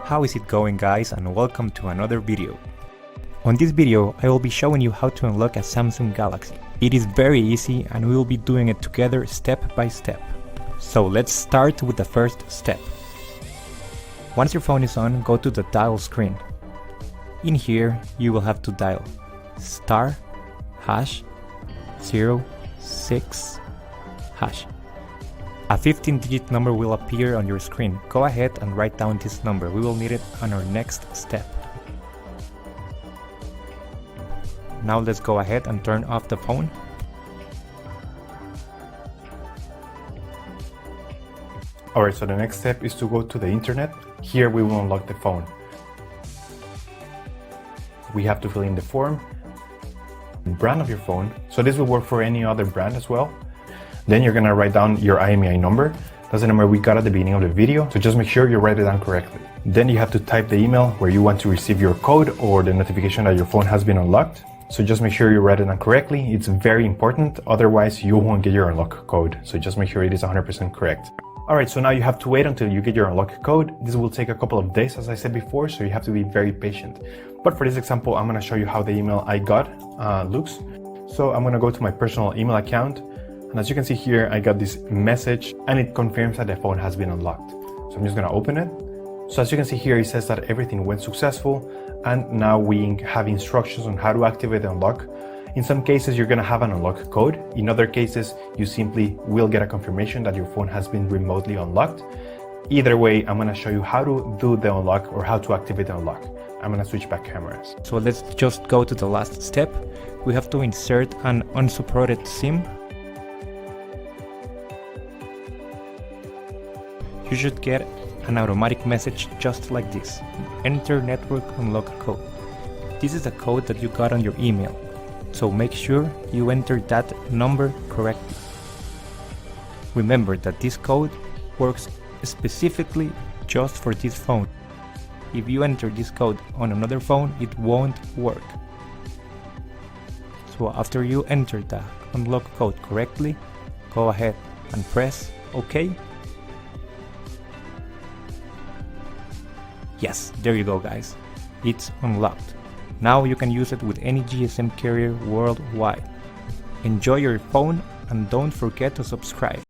How is it going, guys, and welcome to another video. On this video I will be showing you how to unlock a Samsung Galaxy. It is very easy and we will be doing it together step by step. So let's start with the first step. Once your phone is on, go to the dial screen. In here you will have to dial *#06#. A 15-digit number will appear on your screen. Go ahead and write down this number. We will need it on our next step. Now let's go ahead and turn off the phone. Alright, so the next step is to go to the internet. Here we will unlock the phone. We have to fill in the form, brand of your phone. So this will work for any other brand as well. Then you're gonna write down your IMEI number. That's the number we got at the beginning of the video, so just make sure you write it down correctly. Then you have to type the email where you want to receive your code or the notification that your phone has been unlocked. So just make sure you write it down correctly. It's very important, otherwise you won't get your unlock code. So just make sure it is 100% correct. Alright, so now you have to wait until you get your unlock code. This will take a couple of days, as I said before, so you have to be very patient. But for this example, I'm gonna show you how the email I got looks. So I'm gonna go to my personal email account. And as you can see here, I got this message and it confirms that the phone has been unlocked. So I'm just gonna open it. So as you can see here, it says that everything went successful and now we have instructions on how to activate the unlock. In some cases, you're gonna have an unlock code. In other cases, you simply will get a confirmation that your phone has been remotely unlocked. Either way, I'm gonna show you how to do the unlock or how to activate the unlock. I'm gonna switch back cameras. So let's just go to the last step. We have to insert an unsupported SIM. You should get an automatic message just like this. Enter network unlock code. This is the code that you got on your email. So make sure you enter that number correctly. Remember that this code works specifically just for this phone. If you enter this code on another phone, it won't work. So after you enter the unlock code correctly, go ahead and press OK. Yes, there you go, guys. It's unlocked. Now you can use it with any GSM carrier worldwide. Enjoy your phone and don't forget to subscribe.